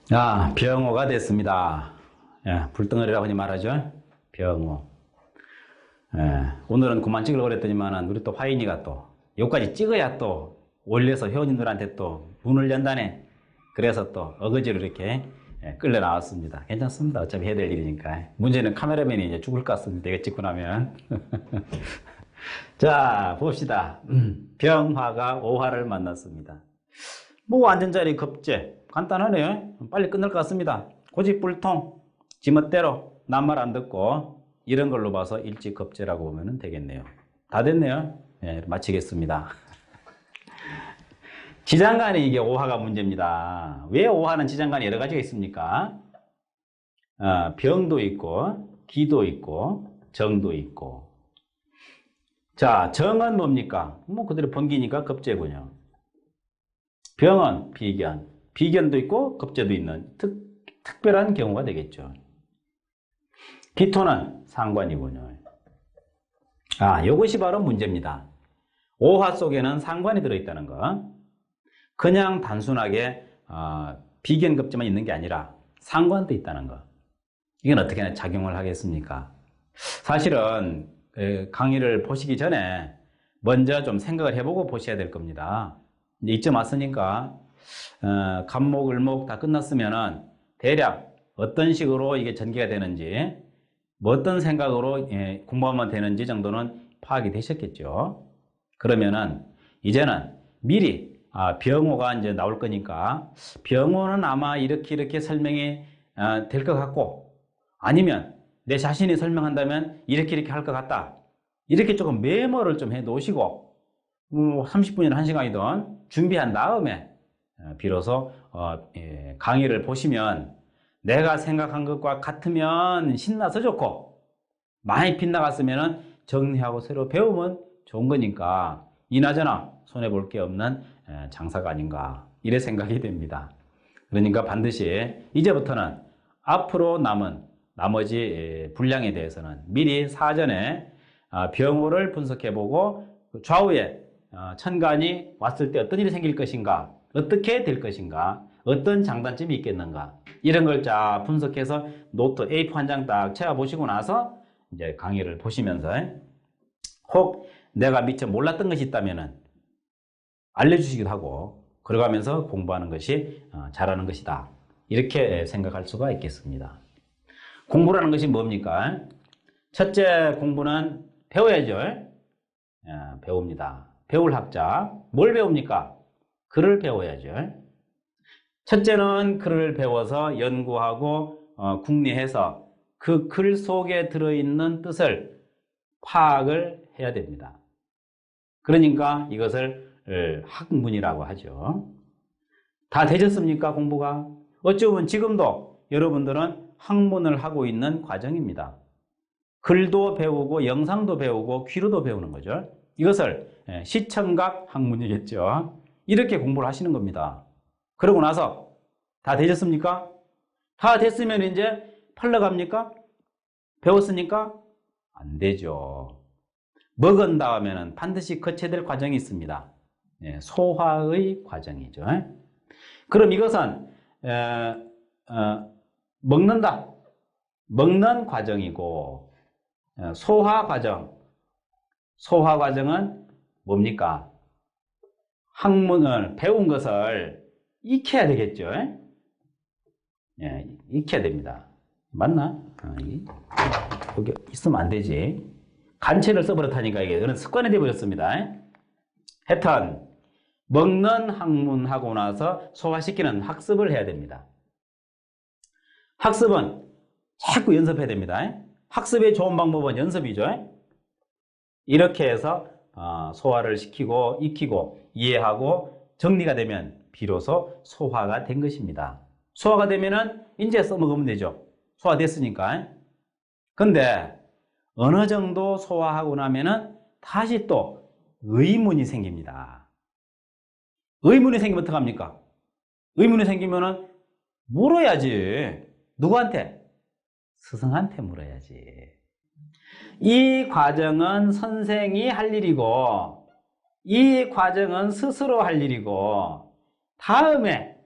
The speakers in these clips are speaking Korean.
병호가 됐습니다. 예, 불덩어리라고 흔히 말하죠. 병호. 예, 오늘은 그만 찍으려고 그랬더니만 우리 또 화인이가 또 여기까지 찍어야 또 올려서 회원님들한테 또 문을 연다네. 그래서 또 어거지로 이렇게 끌려 나왔습니다. 괜찮습니다. 어차피 해야 될 일이니까. 문제는 카메라맨이 이제 죽을 것 같습니다. 이거 찍고 나면. 자, 봅시다. 병화가 오화를 만났습니다. 뭐 완전자리 급제. 간단하네요. 빨리 끝날 것 같습니다. 고집불통, 지멋대로 남 말 안 듣고 이런 걸로 봐서 일지급제라고 보면 되겠네요. 다 됐네요. 네, 마치겠습니다. 지장간에 이게 오화가 문제입니다. 왜 오화는 지장간에 여러 가지가 있습니까? 병도 있고 기도 있고 정도 있고. 자, 정은 뭡니까? 뭐 그대로 번기니까 급제군요. 병은 비견. 비견도 있고 급제도 있는 특별한 경우가 되겠죠. 기토는 상관이군요. 이것이 바로 문제입니다. 오화 속에는 상관이 들어있다는 거. 그냥 단순하게 비견급제만 있는 게 아니라 상관도 있다는 거. 이건 어떻게 작용을 하겠습니까? 사실은 강의를 보시기 전에 먼저 좀 생각을 해보고 보셔야 될 겁니다. 이제 이쯤 왔으니까 간목, 을목 다 끝났으면은 대략 어떤 식으로 이게 전개가 되는지, 뭐 어떤 생각으로 공부하면 되는지 정도는 파악이 되셨겠죠. 그러면은 이제는 미리 병호가 이제 나올 거니까 병호는 아마 이렇게 설명이 될 것 같고, 아니면 내 자신이 설명한다면 이렇게 할 것 같다. 이렇게 조금 메모를 좀 해 놓으시고 30분이나 1시간이든 준비한 다음에 비로소 강의를 보시면 내가 생각한 것과 같으면 신나서 좋고, 많이 빗나갔으면 정리하고 새로 배우면 좋은 거니까 이나저나 손해볼 게 없는 장사가 아닌가, 이래 생각이 됩니다. 그러니까 반드시 이제부터는 앞으로 남은 나머지 분량에 대해서는 미리 사전에 병호를 분석해보고 좌우에 천간이 왔을 때 어떤 일이 생길 것인가, 어떻게 될 것인가, 어떤 장단점이 있겠는가, 이런 걸 쫙 분석해서 노트 A4 한 장 딱 채워보시고 나서 이제 강의를 보시면서 혹 내가 미처 몰랐던 것이 있다면 알려주시기도 하고, 그러가면서 공부하는 것이 잘하는 것이다, 이렇게 생각할 수가 있겠습니다. 공부라는 것이 뭡니까? 첫째, 공부는 배워야죠. 배웁니다. 배울 학자. 뭘 배웁니까? 글을 배워야죠. 첫째는 글을 배워서 연구하고 궁리해서 그 글 속에 들어있는 뜻을 파악을 해야 됩니다. 그러니까 이것을 학문이라고 하죠. 다 되셨습니까, 공부가? 어찌 보면 지금도 여러분들은 학문을 하고 있는 과정입니다. 글도 배우고 영상도 배우고 귀로도 배우는 거죠. 이것을 시청각 학문이겠죠. 이렇게 공부를 하시는 겁니다. 그러고 나서 다 되셨습니까? 다 됐으면 이제 팔러 갑니까? 배웠으니까? 안 되죠. 먹은 다음에는 반드시 거쳐야 될 과정이 있습니다. 소화의 과정이죠. 그럼 이것은 먹는다. 먹는 과정이고, 소화 과정. 소화 과정은 뭡니까? 학문을 배운 것을 익혀야 되겠죠. 익혀야 됩니다. 맞나? 여기 있으면 안 되지. 간체를 써버렸다니까 이게 그런 습관이 되어버렸습니다. 하여튼 먹는 학문하고 나서 소화시키는 학습을 해야 됩니다. 학습은 자꾸 연습해야 됩니다. 학습의 좋은 방법은 연습이죠. 이렇게 해서 소화를 시키고 익히고 이해하고 정리가 되면 비로소 소화가 된 것입니다. 소화가 되면은 이제 써먹으면 되죠. 소화됐으니까. 근데 어느 정도 소화하고 나면은 다시 또 의문이 생깁니다. 의문이 생기면 어떡합니까? 의문이 생기면은 물어야지. 누구한테? 스승한테 물어야지. 이 과정은 선생이 할 일이고, 이 과정은 스스로 할 일이고, 다음에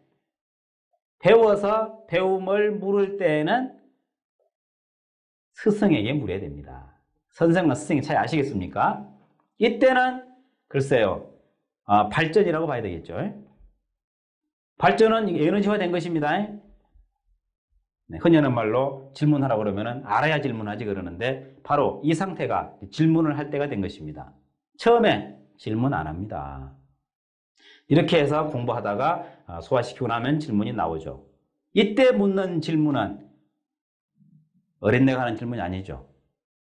배워서 배움을 물을 때에는 스승에게 물어야 됩니다. 선생과 스승의 차이 아시겠습니까? 이때는 글쎄요, 발전이라고 봐야 되겠죠. 발전은 에너지화된 것입니다. 네, 흔히 하는 말로 질문하라고 그러면 알아야 질문하지 그러는데 바로 이 상태가 질문을 할 때가 된 것입니다. 처음에 질문 안 합니다. 이렇게 해서 공부하다가 소화시키고 나면 질문이 나오죠. 이때 묻는 질문은 어린애가 하는 질문이 아니죠.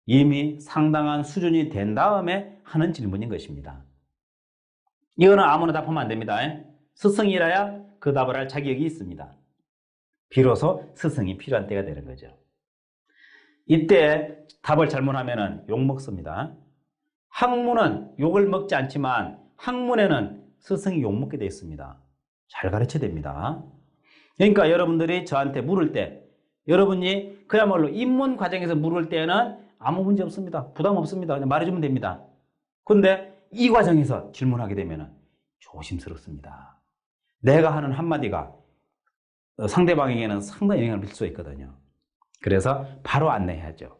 이미 상당한 수준이 된 다음에 하는 질문인 것입니다. 이거는 아무나 답하면 안 됩니다. 스승이라야 그 답을 할 자격이 있습니다. 비로소 스승이 필요한 때가 되는 거죠. 이때 답을 잘못하면 욕먹습니다. 학문은 욕을 먹지 않지만 학문에는 스승이 욕먹게 되어 있습니다. 잘 가르쳐야 됩니다. 그러니까 여러분들이 저한테 물을 때, 여러분이 그야말로 입문 과정에서 물을 때는 아무 문제 없습니다. 부담 없습니다. 그냥 말해주면 됩니다. 근데 이 과정에서 질문하게 되면 조심스럽습니다. 내가 하는 한마디가 상대방에게는 상당히 영향을 미칠 수 있거든요. 그래서 바로 안내해야죠.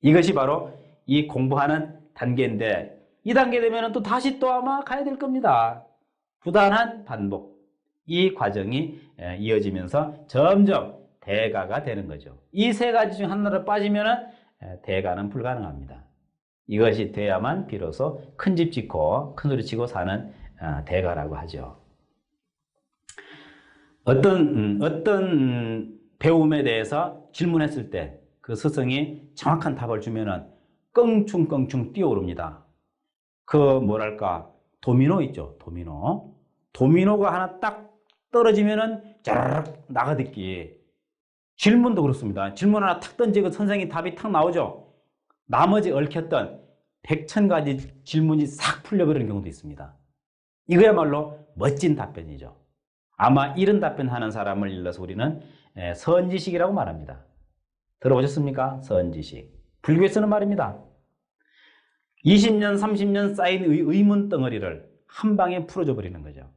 이것이 바로 이 공부하는 단계인데 이 단계 되면 또 다시 또 아마 가야 될 겁니다. 부단한 반복. 이 과정이 이어지면서 점점 대가가 되는 거죠. 이 세 가지 중 하나로 빠지면 대가는 불가능합니다. 이것이 돼야만 비로소 큰 집 짓고 큰 소리 치고 사는 대가라고 하죠. 어떤 배움에 대해서 질문했을 때 그 스승이 정확한 답을 주면은 껑충껑충 뛰어오릅니다. 그 뭐랄까 도미노 있죠. 도미노가 하나 딱 떨어지면은 짜르륵 나가듣기. 질문도 그렇습니다. 질문 하나 탁 던지고 선생님 답이 탁 나오죠. 나머지 얽혔던 100,000가지 질문이 싹 풀려버리는 경우도 있습니다. 이거야말로 멋진 답변이죠. 아마 이런 답변하는 사람을 일러서 우리는 선지식이라고 말합니다. 들어보셨습니까? 선지식. 불교에 쓰는 말입니다. 20년, 30년 쌓인 의문 덩어리를 한 방에 풀어줘 버리는 거죠.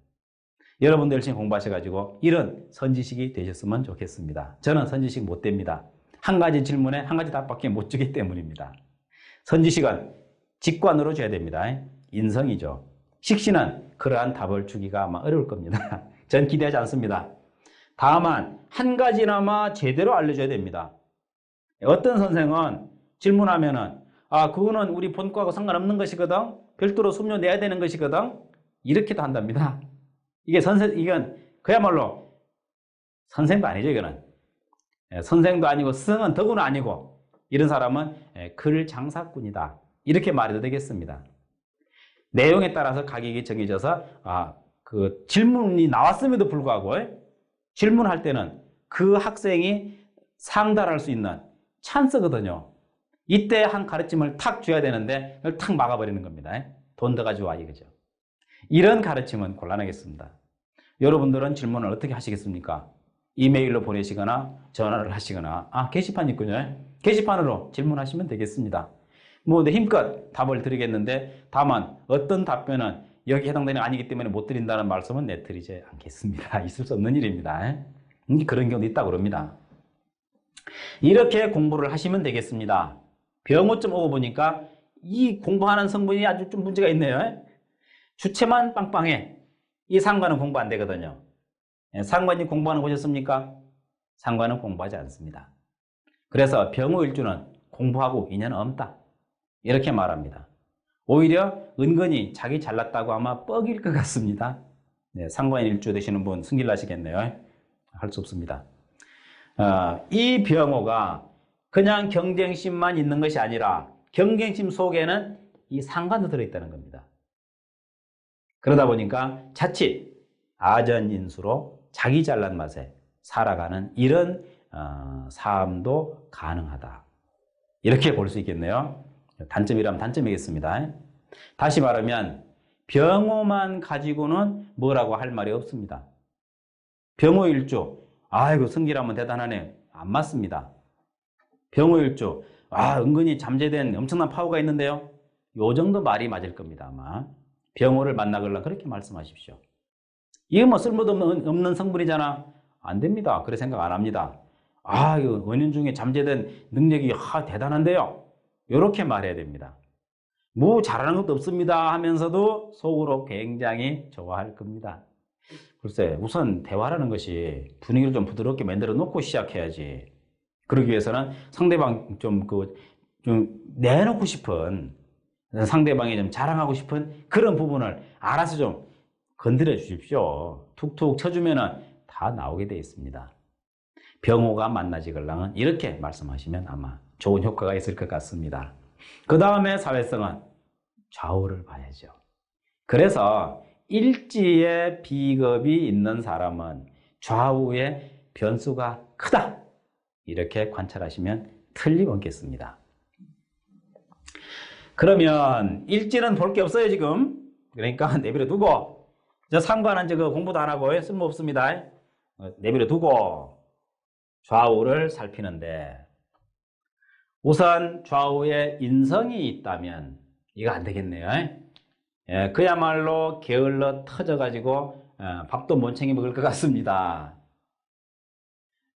여러분들 열심히 공부하셔가지고 이런 선지식이 되셨으면 좋겠습니다. 저는 선지식 못 됩니다. 한 가지 질문에 한 가지 답밖에 못 주기 때문입니다. 선지식은 직관으로 줘야 됩니다. 인성이죠. 식신은 그러한 답을 주기가 아마 어려울 겁니다. 전 기대하지 않습니다. 다만 한 가지나마 제대로 알려줘야 됩니다. 어떤 선생은 질문하면은 그거는 우리 본과하고 상관없는 것이거든. 별도로 수업료 내야 되는 것이거든. 이렇게도 한답니다. 이건 그야말로 선생도 아니죠, 이거는. 선생도 아니고 스승은 더구나 아니고 이런 사람은 글 장사꾼이다. 이렇게 말해도 되겠습니다. 내용에 따라서 가격이 정해져서 그 질문이 나왔음에도 불구하고 질문할 때는 그 학생이 상달할 수 있는 찬스거든요. 이때 한 가르침을 탁 줘야 되는데 그걸 탁 막아버리는 겁니다. 돈 더 가져와 이거죠. 이런 가르침은 곤란하겠습니다. 여러분들은 질문을 어떻게 하시겠습니까? 이메일로 보내시거나 전화를 하시거나 게시판 있군요. 게시판으로 질문하시면 되겠습니다. 네, 힘껏 답을 드리겠는데 다만 어떤 답변은 여기 해당되는 아니기 때문에 못 드린다는 말씀은 내드리지 않겠습니다. 있을 수 없는 일입니다. 그런 경우도 있다고 그럽니다. 이렇게 공부를 하시면 되겠습니다. 병호점 오고 보니까 이 공부하는 성분이 아주 좀 문제가 있네요. 주체만 빵빵해. 이 상관은 공부 안 되거든요. 상관이 공부하는 거 보셨습니까? 상관은 공부하지 않습니다. 그래서 병호일주는 공부하고 인연 없다. 이렇게 말합니다. 오히려 은근히 자기 잘났다고 아마 뻑일 것 같습니다. 상관일주 되시는 분 승질 나시겠네요. 할 수 없습니다. 이 병호가 그냥 경쟁심만 있는 것이 아니라 경쟁심 속에는 이 상관도 들어있다는 겁니다. 그러다 보니까 자칫 아전인수로 자기 잘난 맛에 살아가는 이런 삶도 가능하다. 이렇게 볼 수 있겠네요. 단점이라면 단점이겠습니다. 다시 말하면 병호만 가지고는 뭐라고 할 말이 없습니다. 병호일주, 아이고 성질하면 대단하네. 안 맞습니다. 병호일주, 은근히 잠재된 엄청난 파워가 있는데요. 요 정도 말이 맞을 겁니다. 아마 병호를 만나걸라 그렇게 말씀하십시오. 이게 뭐 쓸모도 없는 성분이잖아. 안 됩니다. 그래 생각 안 합니다. 아, 이거 은연중에 잠재된 능력이 대단한데요. 이렇게 말해야 됩니다. 뭐 잘하는 것도 없습니다 하면서도 속으로 굉장히 좋아할 겁니다. 글쎄, 우선 대화라는 것이 분위기를 좀 부드럽게 만들어 놓고 시작해야지. 그러기 위해서는 상대방 좀 내놓고 싶은, 상대방이 좀 자랑하고 싶은 그런 부분을 알아서 좀 건드려 주십시오. 툭툭 쳐주면은 다 나오게 되어 있습니다. 병호가 만나지 걸랑은 이렇게 말씀하시면 아마 좋은 효과가 있을 것 같습니다. 그 다음에 사회성은 좌우를 봐야죠. 그래서 일지에 비겁이 있는 사람은 좌우의 변수가 크다. 이렇게 관찰하시면 틀림없겠습니다. 그러면 일지는 볼 게 없어요, 지금. 그러니까 내버려 두고, 상관은 공부도 안 하고 쓸모없습니다. 내버려 두고 좌우를 살피는데, 우선 좌우에 인성이 있다면 이거 안 되겠네요. 예, 그야말로 게을러 터져가지고 밥도 못 챙겨 먹을 것 같습니다.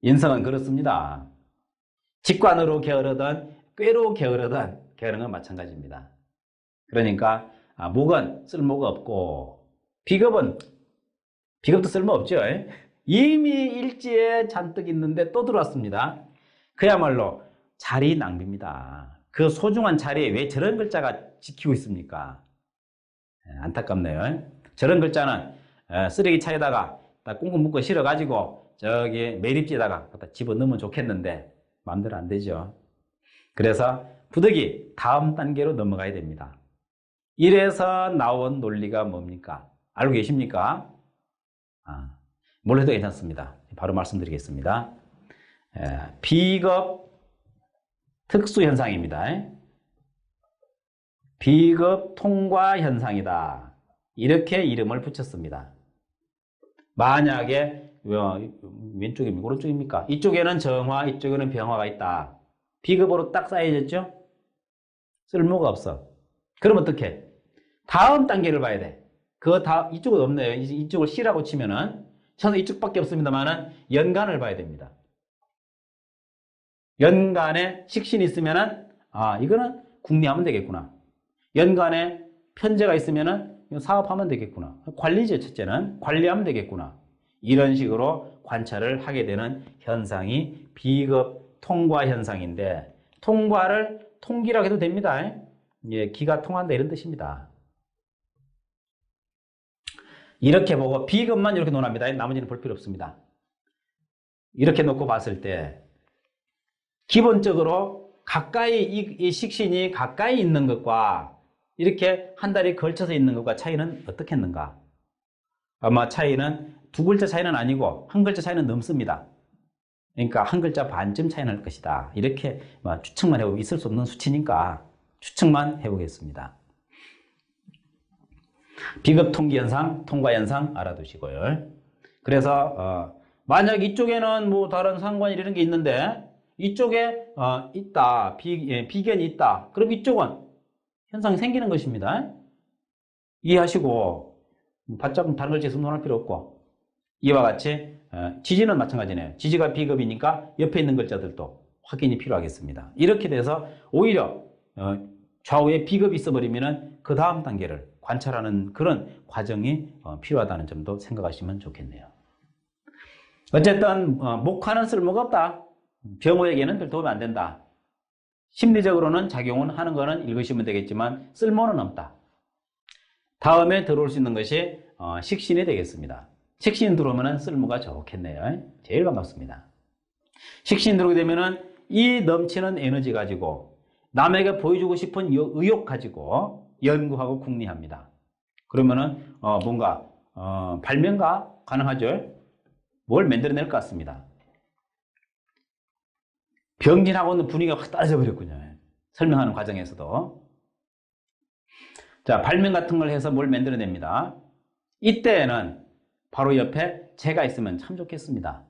인성은 그렇습니다. 직관으로 게으르든 꾀로 게으르든 게으른 건 마찬가지입니다. 그러니까 목은 쓸모가 없고 비겁도 쓸모없죠. 이미 일지에 잔뜩 있는데 또 들어왔습니다. 그야말로 자리 낭비입니다. 그 소중한 자리에 왜 저런 글자가 지키고 있습니까? 안타깝네요. 저런 글자는 쓰레기 차에다가 꽁꽁 묶어 실어가지고 저기 매립지에다가 갖다 집어넣으면 좋겠는데 마음대로 안 되죠. 그래서 부득이 다음 단계로 넘어가야 됩니다. 이래서 나온 논리가 뭡니까? 알고 계십니까? 몰라도 괜찮습니다. 바로 말씀드리겠습니다. 비겁 특수현상입니다. 비급 통과 현상이다. 이렇게 이름을 붙였습니다. 만약에 왼쪽입니까? 오른쪽입니까? 이쪽에는 정화, 이쪽에는 병화가 있다. 비급으로 딱 쌓여졌죠? 쓸모가 없어. 그럼 어떡해? 다음 단계를 봐야 돼. 이쪽은 없네요. 이쪽을 C라고 치면은 저는 이쪽밖에 없습니다만은 연간을 봐야 됩니다. 연간에 식신이 있으면은 이거는 궁리하면 되겠구나. 연간에 편제가 있으면은 사업하면 되겠구나. 관리죠, 첫째는. 관리하면 되겠구나. 이런 식으로 관찰을 하게 되는 현상이 비급 통과 현상인데, 통과를 통기라고 해도 됩니다. 예, 기가 통한다 이런 뜻입니다. 이렇게 보고 비급만 이렇게 논합니다. 나머지는 볼 필요 없습니다. 이렇게 놓고 봤을 때 기본적으로 가까이 이 식신이 가까이 있는 것과 이렇게 한 달이 걸쳐서 있는 것과 차이는 어떻겠는가? 아마 차이는 두 글자 차이는 아니고 한 글자 차이는 넘습니다. 그러니까 한 글자 반쯤 차이 날 것이다. 이렇게 추측만 해보고 있을 수 없는 수치니까 추측만 해보겠습니다. 비급 통기 현상, 통과 현상 알아두시고요. 그래서 만약 이쪽에는 뭐 다른 상관 이런 게 있는데 이쪽에 있다, 비견이 있다. 그럼 이쪽은 현상이 생기는 것입니다. 이해하시고 바짝 다른 걸 재수논할 필요 없고, 이와 같이 지지는 마찬가지네요. 지지가 비급이니까 옆에 있는 글자들도 확인이 필요하겠습니다. 이렇게 돼서 오히려 좌우에 비급이 있어버리면 그 다음 단계를 관찰하는 그런 과정이 필요하다는 점도 생각하시면 좋겠네요. 어쨌든 목화는 쓸모가 없다. 병호에게는 별 도움이 안 된다. 심리적으로는 작용은 하는 거는 읽으시면 되겠지만 쓸모는 없다. 다음에 들어올 수 있는 것이 식신이 되겠습니다. 식신 들어오면 쓸모가 좋겠네요. 제일 반갑습니다. 식신 들어오게 되면 이 넘치는 에너지 가지고 남에게 보여주고 싶은 의욕 가지고 연구하고 궁리합니다. 그러면은 뭔가 발명가 가능하죠. 뭘 만들어낼 것 같습니다. 병진하고는 분위기가 확 떨어져 버렸군요. 설명하는 과정에서도. 자, 발명 같은 걸 해서 뭘 만들어냅니다. 이때에는 바로 옆에 제가 있으면 참 좋겠습니다.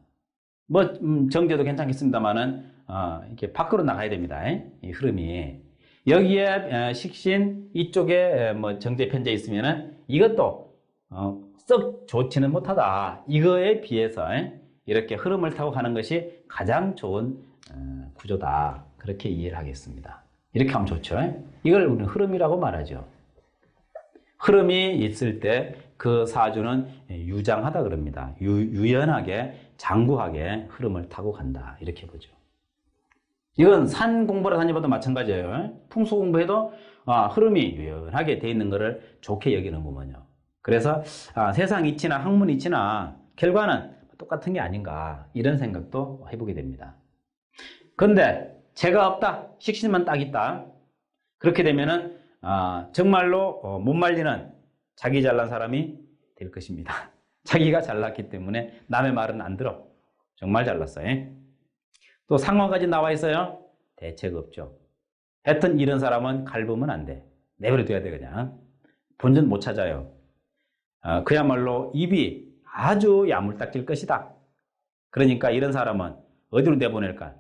뭐 정제도 괜찮겠습니다만은 이렇게 밖으로 나가야 됩니다. 이 흐름이. 여기에 식신 이쪽에 뭐 정제 편제 있으면은 이것도 썩 좋지는 못하다. 이거에 비해서 이렇게 흐름을 타고 가는 것이 가장 좋은 구조다. 그렇게 이해를 하겠습니다. 이렇게 하면 좋죠. 이걸 우리는 흐름이라고 말하죠. 흐름이 있을 때 그 사주는 유장하다 그럽니다. 유연하게 장구하게 흐름을 타고 간다. 이렇게 보죠. 이건 산 공부를 다녀봐도 마찬가지예요. 풍수 공부해도 흐름이 유연하게 돼 있는 것을 좋게 여기는 거군요. 그래서 세상 이치나 학문 이치나 결과는 똑같은 게 아닌가 이런 생각도 해보게 됩니다. 그런데 재가 없다. 식신만 딱 있다. 그렇게 되면은 정말로 못 말리는 자기 잘난 사람이 될 것입니다. 자기가 잘났기 때문에 남의 말은 안 들어. 정말 잘났어요. 또 상관까지 나와 있어요. 대책 없죠. 하여튼 이런 사람은 갈보면 안 돼. 내버려둬야 돼 그냥. 본전 못 찾아요. 그야말로 입이 아주 야물딱질 것이다. 그러니까 이런 사람은 어디로 내보낼까?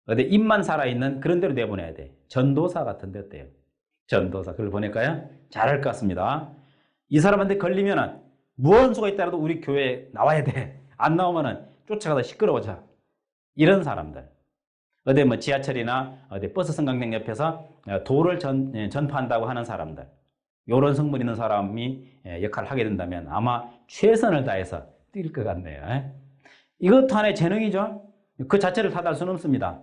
어디 입만 살아있는 그런 데로 내보내야 돼. 전도사 같은 데 어때요? 전도사 그걸 보낼까요? 잘할 것 같습니다. 이 사람한테 걸리면은 무언 수가 있더라도 우리 교회에 나와야 돼. 안 나오면은 쫓아가다 시끄러워져. 이런 사람들. 어디 뭐 지하철이나 어디 버스 승강장 옆에서 도를 전파한다고 하는 사람들. 이런 성분 있는 사람이 역할을 하게 된다면 아마 최선을 다해서 뛸 것 같네요. 이것도 하나의 재능이죠. 그 자체를 탓할 수는 없습니다.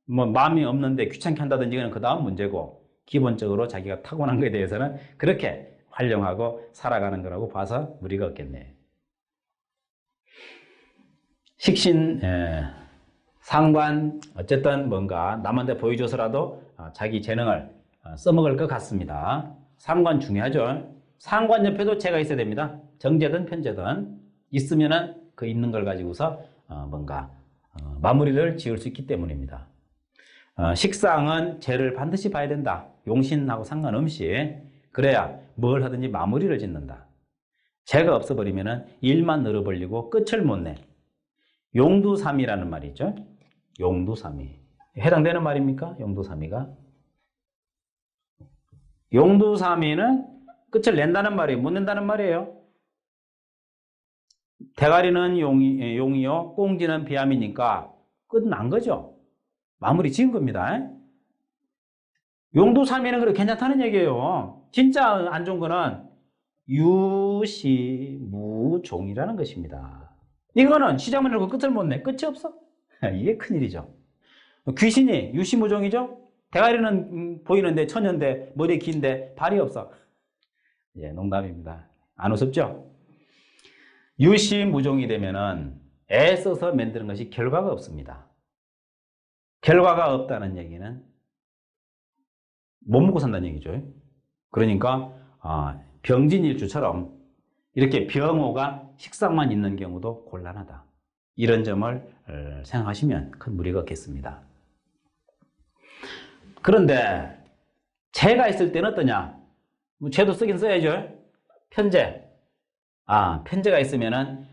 뭐 마음이 없는데 귀찮게 한다든지 이건 그 다음 문제고 기본적으로 자기가 타고난 것에 대해서는 그렇게 활용하고 살아가는 거라고 봐서 무리가 없겠네요. 식신, 상관 어쨌든 뭔가 남한테 보여줘서라도 자기 재능을 써먹을 것 같습니다. 상관 중요하죠. 상관 옆에도 재가 있어야 됩니다. 정제든 편제든 있으면은 그 있는 걸 가지고서 뭔가 마무리를 지을 수 있기 때문입니다. 식상은 재를 반드시 봐야 된다. 용신하고 상관없이 그래야 뭘 하든지 마무리를 짓는다. 재가 없어버리면은 일만 늘어버리고 끝을 못 내. 용두삼이라는 말이 있죠. 용두삼이. 해당되는 말입니까? 용두삼이가? 용두삼이는 끝을 낸다는 말이에요. 못 낸다는 말이에요. 대가리는 용이요. 꽁지는 비암이니까 끝은 난 거죠. 마무리 지은 겁니다. 용두삼이는 그래 괜찮다는 얘기예요. 진짜 안 좋은 거는 유시무종이라는 것입니다. 이거는 시작만 열고 끝을 못 내. 끝이 없어. 이게 큰일이죠. 귀신이 유시무종이죠. 대가리는 보이는데 처녀인데 머리 긴데 발이 없어. 예, 농담입니다. 안 우습죠? 유시무종이 되면은 애써서 만드는 것이 결과가 없습니다. 결과가 없다는 얘기는 못 먹고 산다는 얘기죠. 그러니까 병진일주처럼 이렇게 병호가 식상만 있는 경우도 곤란하다. 이런 점을 생각하시면 큰 무리가 없겠습니다. 그런데 재가 있을 때는 어떠냐? 재도 쓰긴 써야죠. 편재. 편재가 있으면은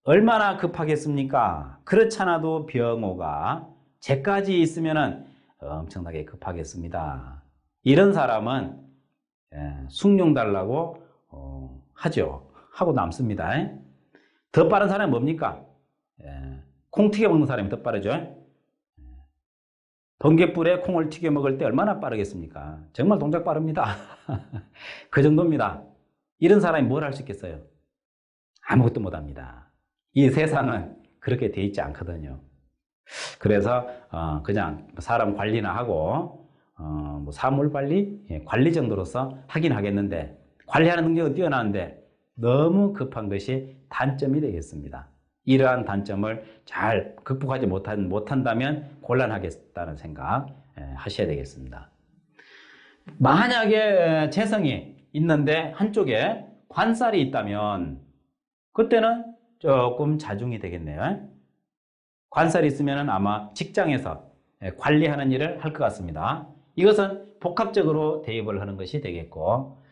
얼마나 급하겠습니까? 그렇잖아도 병호가 재까지 있으면은 엄청나게 급하겠습니다. 이런 사람은 숭늉 달라고 하죠. 하고 남습니다. 더 빠른 사람이 뭡니까? 콩 튀겨 먹는 사람이 더 빠르죠. 번갯불에 콩을 튀겨 먹을 때 얼마나 빠르겠습니까? 정말 동작 빠릅니다. 그 정도입니다. 이런 사람이 뭘 할 수 있겠어요? 아무것도 못합니다. 이 세상은 그렇게 돼 있지 않거든요. 그래서 그냥 사람 관리나 하고 뭐 사물 관리, 관리 정도로서 하긴 하겠는데 관리하는 능력은 뛰어나는데 너무 급한 것이 단점이 되겠습니다. 이러한 단점을 잘 극복하지 못한다면 곤란하겠다는 생각 하셔야 되겠습니다. 만약에 재성이 있는데 한쪽에 관살이 있다면 그때는 조금 자중이 되겠네요. 관살이 있으면 아마 직장에서 관리하는 일을 할 것 같습니다. 이것은 복합적으로 대입을 하는 것이 되겠고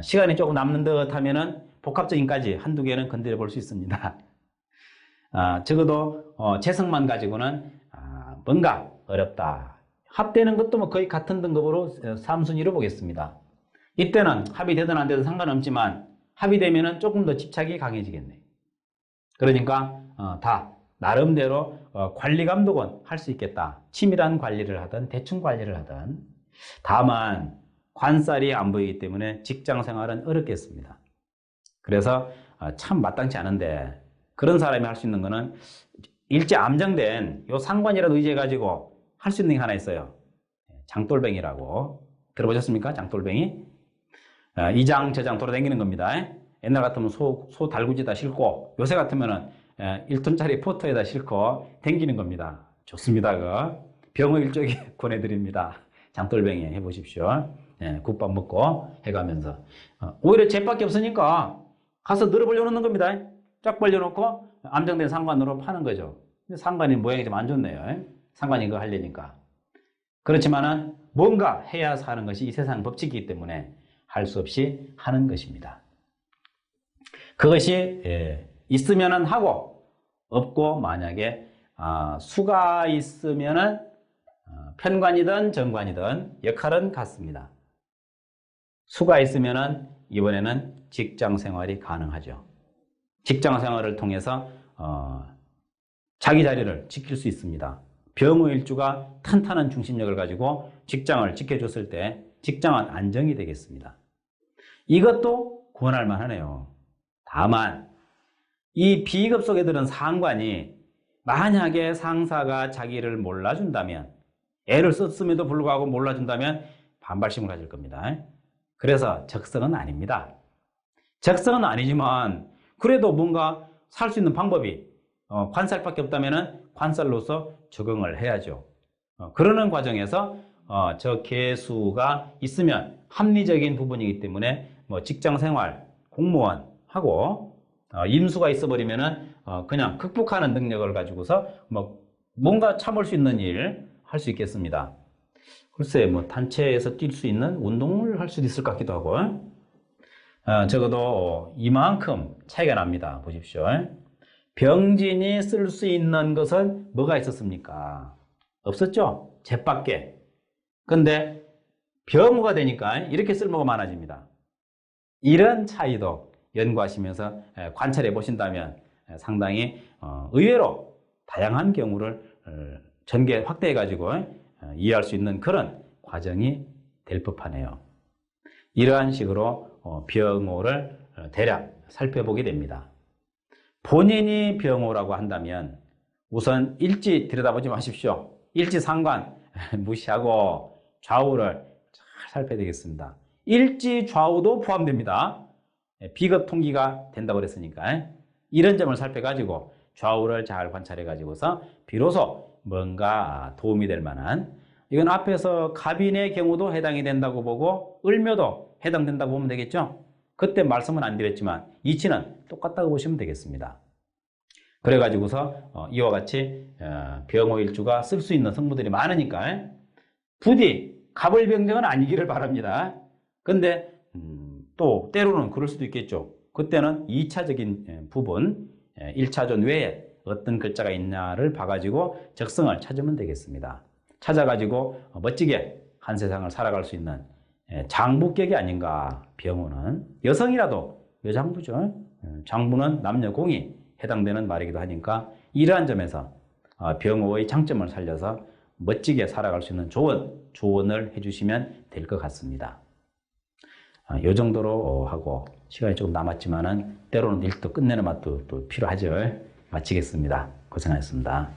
시간이 조금 남는 듯 하면은 복합적인까지 한두 개는 건드려 볼 수 있습니다. 적어도 재성만 가지고는 뭔가 어렵다. 합되는 것도 뭐 거의 같은 등급으로 3순위로 보겠습니다. 이때는 합이 되든 안 되든 상관없지만 합이 되면은 조금 더 집착이 강해지겠네. 그러니까 다 나름대로 관리 감독은 할 수 있겠다. 치밀한 관리를 하든 대충 관리를 하든. 다만 관살이 안 보이기 때문에 직장 생활은 어렵겠습니다. 그래서 참 마땅치 않은데 그런 사람이 할 수 있는 거는 일제 암정된 요 상관이라도 의지해 가지고 할 수 있는 게 하나 있어요. 장돌뱅이라고 들어보셨습니까? 장돌뱅이. 이장 저장 돌아다니는 겁니다. 옛날 같으면 소 달구지에다 싣고 요새 같으면은 1톤짜리 포터에다 싣고 댕기는 겁니다. 좋습니다. 그 병어 일족에 권해드립니다. 장돌뱅이 해보십시오. 국밥 먹고 해가면서 오히려 jet밖에 없으니까 가서 늘어 벌려놓는 겁니다. 쫙 벌려놓고 암정된 상관으로 파는 거죠. 근데 상관이 모양이 좀 안 좋네요. 상관이 그거 하려니까. 그렇지만은 뭔가 해야 사는 것이 이 세상 법칙이기 때문에 할 수 없이 하는 것입니다. 그것이 있으면은 하고 없고 만약에 수가 있으면은 편관이든 정관이든 역할은 같습니다. 수가 있으면은 이번에는 직장 생활이 가능하죠. 직장 생활을 통해서 자기 자리를 지킬 수 있습니다. 병호일주가 탄탄한 중심력을 가지고 직장을 지켜줬을 때 직장은 안정이 되겠습니다. 이것도 권할 만하네요. 다만 이 비급 속에 들은 상관이 만약에 상사가 자기를 몰라준다면, 애를 썼음에도 불구하고 몰라준다면 반발심을 가질 겁니다. 그래서 적성은 아닙니다. 적성은 아니지만 그래도 뭔가 살 수 있는 방법이 관살밖에 없다면 관살로서 적응을 해야죠. 그러는 과정에서 저 개수가 있으면 합리적인 부분이기 때문에 뭐 직장생활, 공무원하고 임수가 있어버리면은 그냥 극복하는 능력을 가지고서 뭐 뭔가 참을 수 있는 일 할 수 있겠습니다. 글쎄 뭐 단체에서 뛸 수 있는 운동을 할 수도 있을 것 같기도 하고 적어도 이만큼 차이가 납니다. 보십시오. 병진이 쓸 수 있는 것은 뭐가 있었습니까? 없었죠? jet밖에. 근데 병호가 되니까 이렇게 쓸모가 많아집니다. 이런 차이도 연구하시면서 관찰해 보신다면 상당히 의외로 다양한 경우를 전개 확대해 가지고 이해할 수 있는 그런 과정이 될 법하네요. 이러한 식으로 병호를 대략 살펴보게 됩니다. 본인이 병호라고 한다면 우선 일지 들여다보지 마십시오. 일지상관 무시하고 좌우를 잘 살펴야 되겠습니다. 일지 좌우도 포함됩니다. 비급 통기가 된다고 그랬으니까 이런 점을 살펴가지고 좌우를 잘 관찰해가지고서 비로소 뭔가 도움이 될 만한, 이건 앞에서 갑인의 경우도 해당이 된다고 보고 을묘도 해당된다고 보면 되겠죠. 그때 말씀은 안 드렸지만 이치는 똑같다고 보시면 되겠습니다. 그래가지고서 이와 같이 병호일주가 쓸 수 있는 성분들이 많으니까 부디 갑을병정은 아니기를 바랍니다. 근데 또 때로는 그럴 수도 있겠죠. 그때는 2차적인 부분, 1차전 외에 어떤 글자가 있냐를 봐가지고 적성을 찾으면 되겠습니다. 찾아가지고 멋지게 한 세상을 살아갈 수 있는 장부격이 아닌가. 병호는 여성이라도 여장부죠. 장부는 남녀 공이 해당되는 말이기도 하니까 이러한 점에서 병호의 장점을 살려서 멋지게 살아갈 수 있는 좋은 조언을 해주시면 될 것 같습니다. 이 정도로 하고 시간이 조금 남았지만은 때로는 일도 끝내는 맛도 또 필요하죠. 마치겠습니다. 고생하셨습니다.